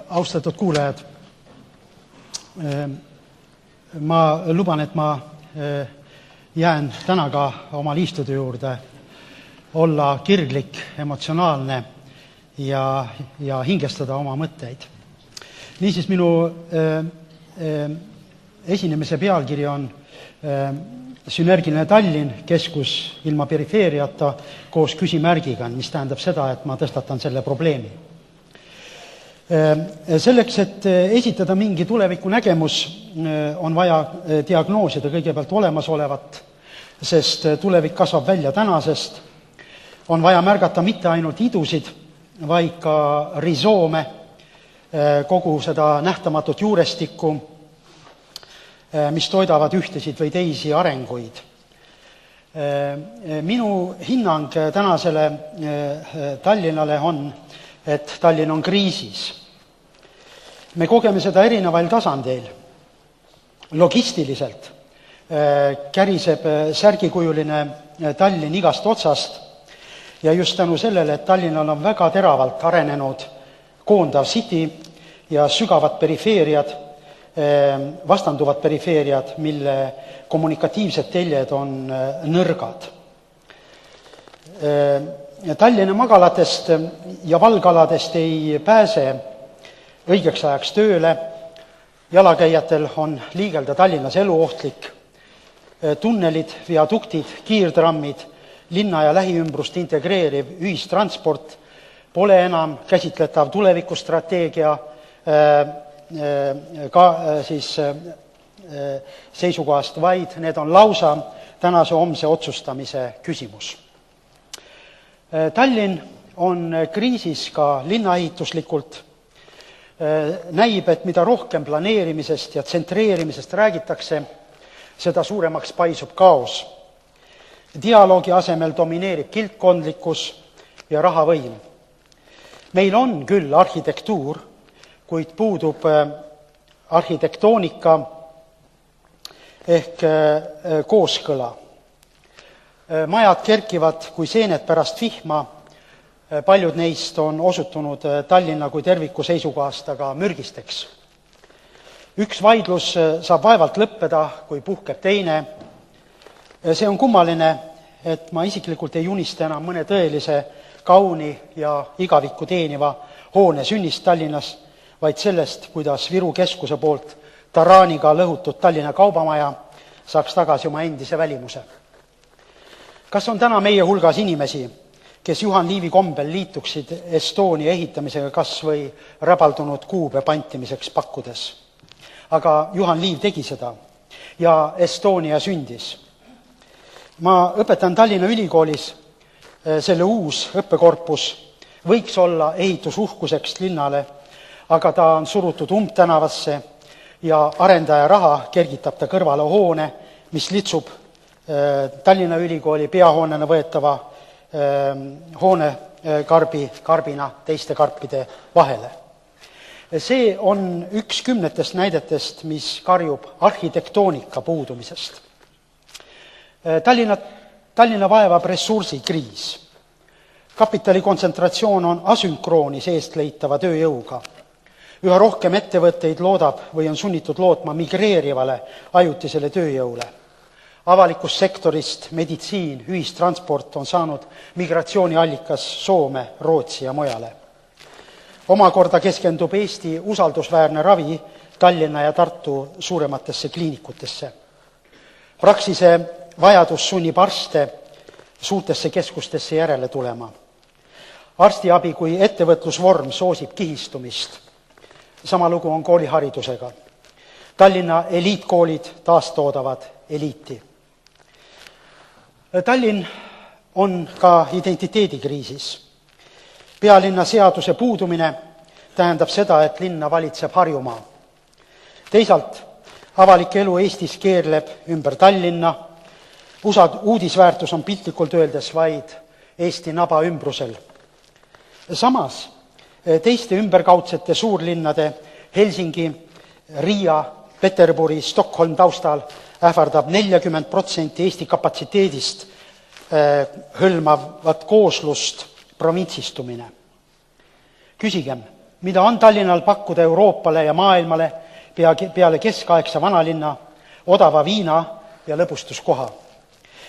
Austatud kuulajad, ma luban, et ma jään täna ka oma liistude juurde olla kirglik, emotsionaalne ja hingestada oma mõtteid. Niisiis, minu esinemise pealkiri on Sünergiline Tallinn, keskus ilma perifeeriata koos küsimärgiga, mis tähendab seda, et ma tõstatan selle probleemi. Selleks, et esitada mingi tuleviku nägemus, on vaja diagnoosida kõigepealt olemasolevat, sest tulevik kasvab välja tänasest. On vaja märgata mitte ainult idusid, vaid ka risoome, kogu seda nähtamatut juurestikku, mis toidavad ühtesid või teisi arenguid. Minu hinnang tänasele Tallinnale on, et Tallinn on kriisis. Me kogeme seda erinevail tasandeil. Logistiliselt käriseb särgikujuline Tallinn igast otsast ja just tänu sellele, et Tallinnal on väga teravalt arenenud koondav city ja sügavad perifeeriad, vastanduvad perifeeriad, mille kommunikatiivsed teljed on nõrgad. Tallinna magalatest ja valgaladest ei pääse õigeks ajaks tööle, jalakäijatel on liigelda Tallinnas eluohtlik, tunnelid, viaduktid, kiirtrammid, linna ja lähiümbrust integreeriv ühistransport pole enam käsitletav tulevikustrateegia ka siis seisukohast, vaid need on lausa tänase homse otsustamise küsimus. Tallinn on kriisis ka linnaehituslikult. Näib, et mida rohkem planeerimisest ja tsentreerimisest räägitakse, seda suuremaks paisub kaos. Dialoogi asemel domineerib kiltkondlikkus ja rahavõim. Meil on küll arhitektuur, kuid puudub arhitektoonika ehk kooskõla. Majad kerkivad kui seened pärast vihma, paljud neist on osutunud Tallinna kui terviku seisukohast aga mürgisteks. Üks vaidlus saab vaevalt lõppeda, kui puhkeb teine. See on kummaline, et ma isiklikult ei unista enam mõne tõelise, kauni ja igavikku teeniva hoone sünnist Tallinnas, vaid sellest, kuidas Viru keskuse poolt taraaniga lõhutud Tallinna kaubamaja saaks tagasi oma endise välimuse. Kas on täna meie hulgas inimesi, kes Juhan Liivi kombel liituksid Estonia ehitamisega kas või räbaldunud kuube pantimiseks pakkudes? Aga Juhan Liiv tegi seda ja Estonia sündis. Ma õpetan Tallinna Ülikoolis, selle uus õppekorpus võiks olla ehitusuhkuseks linnale, aga ta on surutud umbtänavasse ja arendaja raha kergitab ta kõrvale hoone, mis litsub Tallinna Ülikooli peahoonena võetava hoonekarbina teiste karpide vahele. See on üks 10 näidetest, mis karjub arhitektoonika puudumisest. Tallinna vaevab ressursikriis. Kapitali kontsentratsioon on asünkroonis eestleitava tööjõuga. Üha rohkem ettevõtteid loodab või on sunnitud lootma migreerivale ajutisele tööjõule. Avalikust sektorist meditsiin, ühistransport on saanud migratsiooniallikas Soome, Rootsi ja mujale. Omakorda keskendub Eesti usaldusväärne ravi Tallinna ja Tartu suurematesse kliinikutesse. Praksise vajadus sunnib arste suurtesse keskustesse järele tulema. Arstiabi kui ettevõtlusvorm soosib kihistumist. Sama lugu on kooliharidusega. Tallinna eliitkoolid taastoodavad eliiti. Tallinn on ka identiteedikriisis. Pealinna seaduse puudumine tähendab seda, et linna valitseb Harjumaa. Teisalt avalik elu Eestis keerleb ümber Tallinna. Uudisväärtus on piltlikult öeldes vaid Eesti naba ümbrusel. Samas teiste ümberkaudsete suurlinnade Helsingi, Riia, Peterburi, Stockholm taustal ähvardab 40% Eesti kapatsiteedist hõlmavat kooslust provintsistumine. Küsigem, mida on Tallinnal pakkuda Euroopale ja maailmale peale keskaegse vanalinna, odava viina ja lõbustuskoha.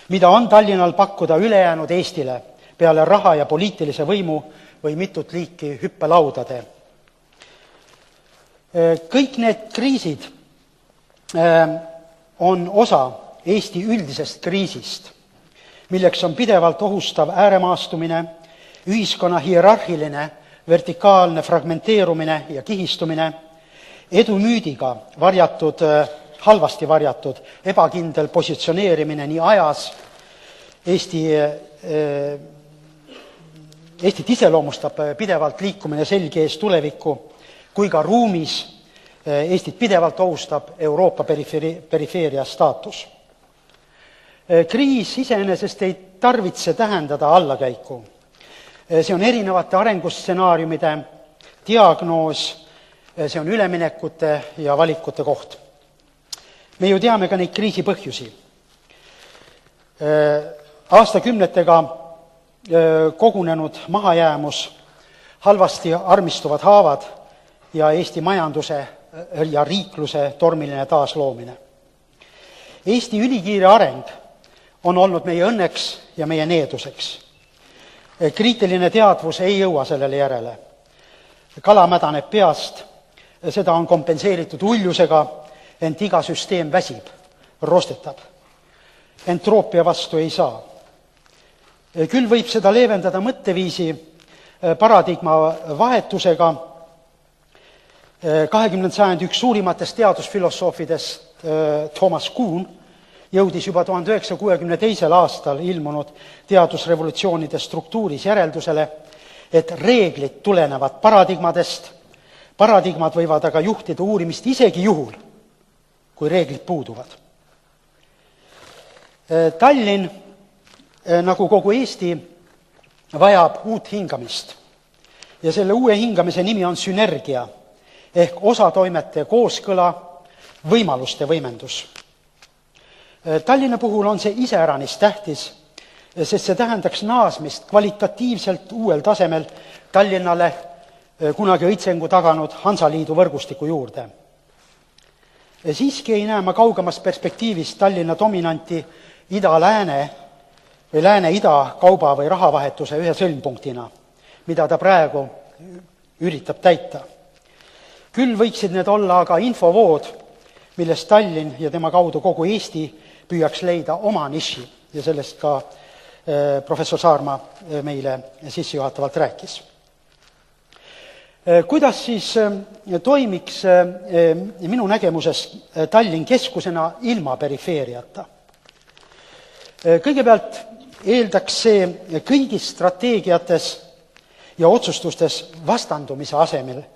Mida on Tallinnal pakkuda ülejäänud Eestile peale raha ja poliitilise võimu või mitut liiki hüppelaudade. Kõik need kriisid on osa Eesti üldisest kriisist, milleks on pidevalt ohustav ääremaastumine, ühiskonna hierarhiline, vertikaalne fragmenteerumine ja kihistumine, edumüüdiga varjatud, halvasti varjatud, ebakindel positsioneerimine nii ajas, Eestit iseloomustab pidevalt liikumine selge ees tulevikku, kui ka ruumis Eestit pidevalt ohustab Euroopa perifeeria staatus. Kriis iseenesest ei tarvitse tähendada allakäiku. See on erinevate arengustsenaariumide diagnoos, see on üleminekute ja valikute koht. Me ju teame ka neid kriisi põhjusi. Aastakümnetega kogunenud mahajäämus, halvasti armistuvad haavad ja Eesti majanduse ja riikluse tormiline taasloomine. Eesti ülikiire areng on olnud meie õnneks ja meie needuseks. Kriitiline teadvus ei jõua sellele järele. Kala mädaneb peast, seda on kompenseeritud uljusega, ent iga süsteem väsib, rostetab. Entroopia vastu ei saa. Küll võib seda leevendada mõtteviisi paradigma vahetusega. 20. sajandi üks suurimatest teadusfilosoofidest Thomas Kuhn jõudis juba 1962. aastal ilmunud teadusrevolutsioonide struktuuris järeldusele, et reeglid tulenevad paradigmadest, paradigmad võivad aga juhtida uurimist isegi juhul, kui reeglid puuduvad. Tallinn, nagu kogu Eesti, vajab uut hingamist ja selle uue hingamise nimi on sünergia ehk osatoimete kooskõla, võimaluste võimendus. Tallinna puhul on see iseäranis tähtis, sest see tähendaks naasmist kvalitatiivselt uuel tasemel Tallinnale kunagi õitsengu taganud Hansaliidu võrgustiku juurde. Siiski ei näe ma kaugemas perspektiivis Tallinna dominanti ida-lääne või lääne-ida kauba- või rahavahetuse ühe sõlmpunktina, mida ta praegu üritab täita. Küll võiksid need olla aga infovood, millest Tallinn ja tema kaudu kogu Eesti püüaks leida oma niši ja sellest ka professor Saarma meile sissejuhatavalt rääkis. Kuidas siis toimiks minu nägemuses Tallinn keskusena ilma perifeeriata? Kõigepealt eeldaks see kõigis strateegiates ja otsustustes vastandumise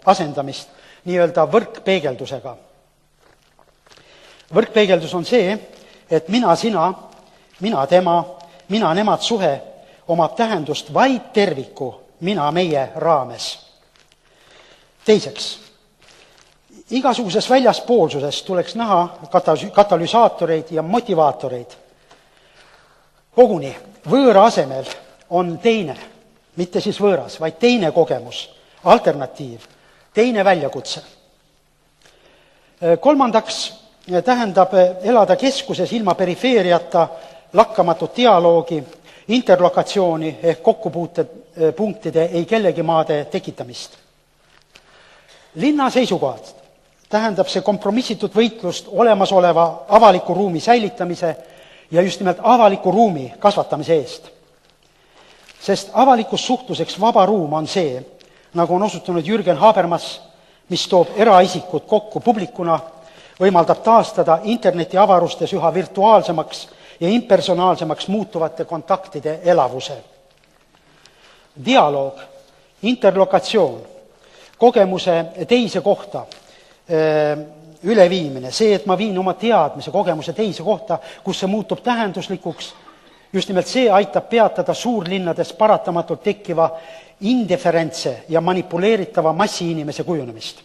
asendamist nii-öelda võrkpeegeldusega. Võrkpeegeldus on see, et mina, sina, mina, tema, mina, nemad suhe omab tähendust vaid terviku mina, meie raames. Teiseks, igasuguses väljaspoolsuses tuleks näha katalüsaatoreid ja motivaatoreid. Koguni võõra asemel on teine, mitte siis võõras, vaid teine kogemus, alternatiiv, teine väljakutse. Kolmandaks tähendab elada keskuses ilma perifeeriata lakkamatut dialoogi, interlokatsiooni ehk kokkupuutepunktide ei kellegi maade tekitamist. Linna seisukohast tähendab see kompromissitut võitlust olemasoleva avaliku ruumi säilitamise ja just nimelt avaliku ruumi kasvatamise eest. Sest avalikus suhtluseks vaba ruum on see, nagu on osutunud Jürgen Habermas, mis toob eraisikud kokku publikuna, võimaldab taastada interneti avarustes üha virtuaalsemaks ja impersonaalsemaks muutuvate kontaktide elavuse. Dialoog, interlokatsioon, kogemuse teise kohta üleviimine, see, et ma viin oma teadmise, kogemuse teise kohta, kus see muutub tähenduslikuks, just nimelt see aitab peatada suurlinnades paratamatult tekkiva indiferentse ja manipuleeritava massiinimese kujunemist.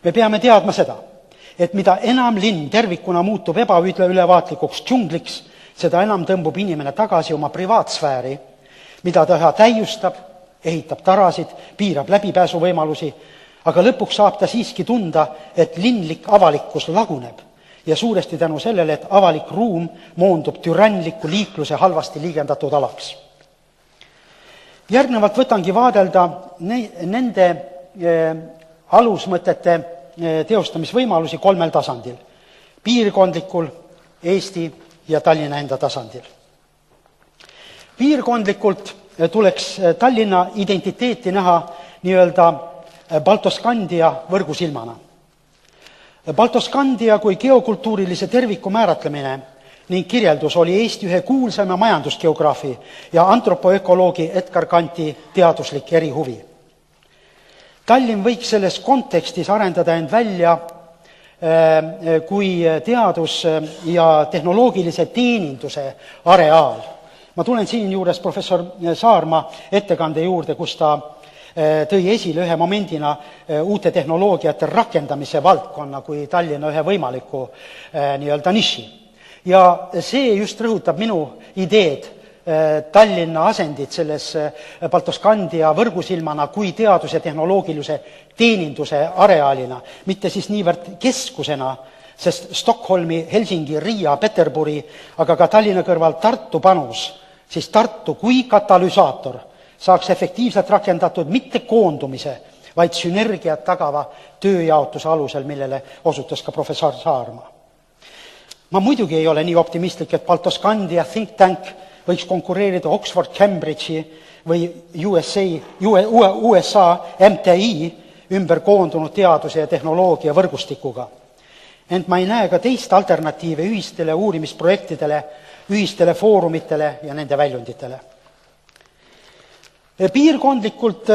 Me peame teadma seda, et mida enam linn tervikuna muutub ebaülevaatlikuks džungliks, seda enam tõmbub inimene tagasi oma privaatsfääri, mida ta üha täiustab ehitab tarasid, piirab läbipääsuvõimalusi, aga lõpuks saab ta siiski tunda, et linlik avalikkus laguneb ja suuresti tänu sellele, et avalik ruum moondub türannliku liikluse halvasti liigendatud alaks. Järgnevalt võtangi vaadelda nende alusmõtete teostamisvõimalusi 3 tasandil. Piirkondlikul, Eesti ja Tallinna enda tasandil. Piirkondlikult tuleks Tallinna identiteeti näha nii-öelda Baltoskandia võrgusilmana. Baltoskandia kui geokultuurilise terviku määratlemine ning kirjeldus oli Eesti ühe kuulsama majandusgeograafi ja antropoökoloogi Edgar Kanti teaduslik erihuvi. Tallinn võiks selles kontekstis arendada end välja kui teadus- ja tehnoloogilise teeninduse areaal. Ma tulen siin juures professor Saarma ettekande juurde, kus ta tõi esile ühe momendina uute tehnoloogiate rakendamise valdkonna kui Tallinna ühe võimaliku nii-öelda niši. Ja see just rõhutab minu ideed Tallinna asendit selles Baltoskandia võrgusilmana kui teadus- ja tehnoloogilise teeninduse areaalina, mitte siis niivõrd keskusena, sest Stockholmi, Helsingi, Riia, Peterburi, aga ka Tallinna kõrval Tartu panus, siis Tartu kui katalüsaator saaks efektiivselt rakendatud mitte koondumise, vaid sünergiat tagava tööjaotuse alusel, millele osutas ka professor Saarma. Ma muidugi ei ole nii optimistlik, et Baltoskandia think tank võiks konkureerida Oxford, Cambridge'i või USA MTI ümber koondunud teaduse ja tehnoloogia võrgustikuga. Ent ma ei näe ka teist alternatiive ühistele uurimisprojektidele, ühistele foorumitele ja nende väljunditele. Piirkondlikult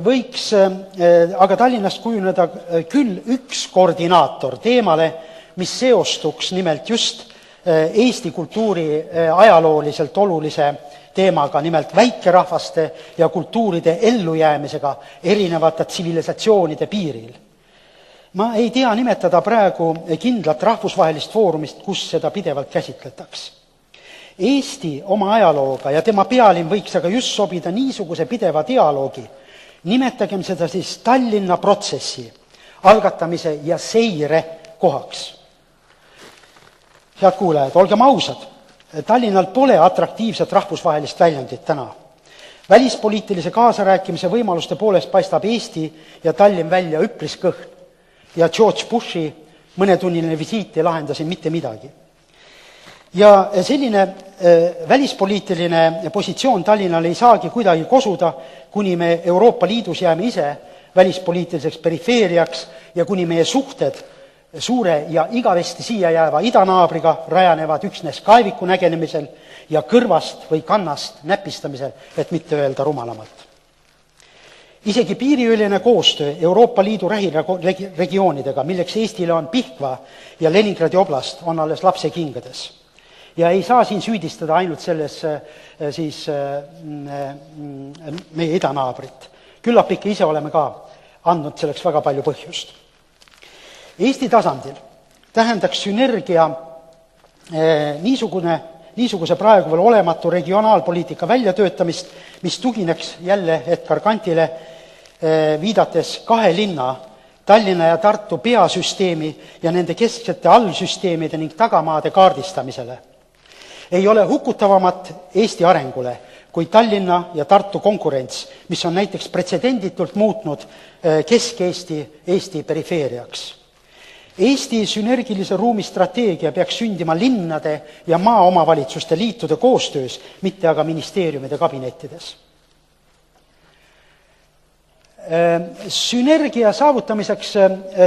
võiks aga Tallinnast kujuneda küll üks koordinaator teemale, mis seostuks nimelt just Eesti kultuuri ajalooliselt olulise teemaga, nimelt väikerahvaste ja kultuuride ellujäämisega erinevate tsivilisatsioonide piiril. Ma ei tea nimetada praegu kindlat rahvusvahelist foorumist, kus seda pidevalt käsitletaks. Eesti oma ajalooga ja tema pealinn võiks aga just sobida niisuguse pideva dialoogi. Nimetagem seda siis Tallinna protsessi, algatamise ja seire kohaks. Head kuulajad, olgem ausad, Tallinnal pole atraktiivset rahvusvahelist väljundit täna. Välispoliitilise kaasarääkimise võimaluste poolest paistab Eesti ja Tallinn välja üpris kõhn ja George Bushi mõnetunnine visiit ei lahenda siin mitte midagi. Ja selline välispoliitiline positsioon Tallinnal ei saagi kuidagi kosuda, kuni me Euroopa Liidus jääme ise välispoliitiliseks perifeeriaks ja kuni meie suhted suure ja igavesti siia jääva idanaabriga rajanevad üksnes kaeviku nägenemisel ja kõrvast või kannast näpistamisel, et mitte öelda rumalamalt. Isegi piiriüline koostöö Euroopa Liidu regioonidega, milleks Eestile on Pihkva ja Leningradi oblast, on alles lapsekingades. Ja ei saa siin süüdistada ainult selles siis meie idanaabrit. Küllap ikka ise oleme ka andnud selleks väga palju põhjust. Eesti tasandil tähendaks sünergia niisuguse praegu veel olematu regionaalpoliitika väljatöötamist, mis tugineks jälle Edgar Kantile viidates 2 linna, Tallinna ja Tartu peasüsteemi ja nende kesksete allsüsteemide ning tagamaade kaardistamisele. Ei ole hukutavamat Eesti arengule kui Tallinna ja Tartu konkurents, mis on näiteks pretsedenditult muutnud Kesk-Eesti Eesti perifeeriaks. Eesti sünergilise ruumi strateegia peaks sündima linnade ja maaomavalitsuste liitude koostöös, mitte aga ministeeriumide kabinettides. Sünergia saavutamiseks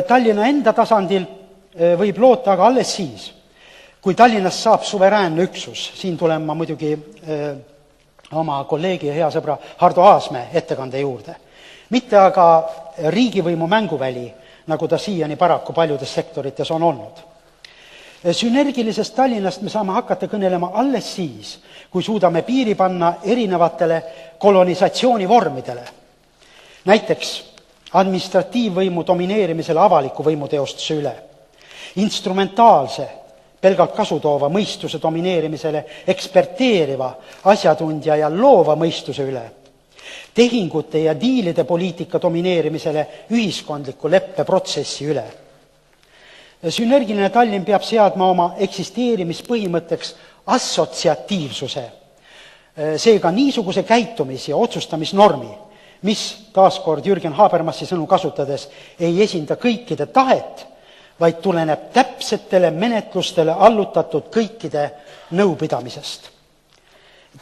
Tallinna enda tasandil võib loota aga alles siis, kui Tallinnast saab suveräänne üksus. Siin tulen ma muidugi oma kolleegi ja hea sõbra Hardo Aasmäe ettekande juurde. Mitte aga riigivõimu mänguväli, nagu ta siiani paraku paljudes sektorites on olnud. Sünergilisest Tallinnast me saame hakata kõnelema alles siis, kui suudame piiri panna erinevatele kolonisatsioonivormidele. Näiteks administratiivvõimu domineerimisele avaliku võimuteostuse üle, instrumentaalse, pelgalt kasutoova mõistuse domineerimisele eksperteeriva, asjatundja ja loova mõistuse üle tehingute ja diilide poliitika domineerimisele ühiskondliku leppeprotsessi üle. Sünergiline Tallinn peab seadma oma eksisteerimispõhimõtteks assotsiatiivsuse, seega niisuguse käitumis- ja otsustamisnormi, mis taaskord Jürgen Habermassi sõnu kasutades ei esinda kõikide tahet, vaid tuleneb täpsetele menetlustele allutatud kõikide nõupidamisest.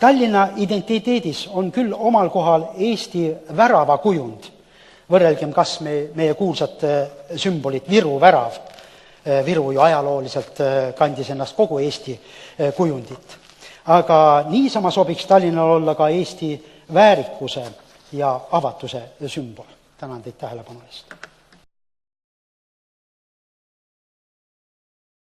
Tallinna identiteedis on küll omal kohal Eesti värava kujund, võrrelgem kas meie kuulsat sümbolit Viru värav, Viru ju ajalooliselt kandis ennast kogu Eesti kujundit. Aga niisama sobiks Tallinnal olla ka Eesti väärikuse ja avatuse sümbol. Tänan teid tähelepanu eest.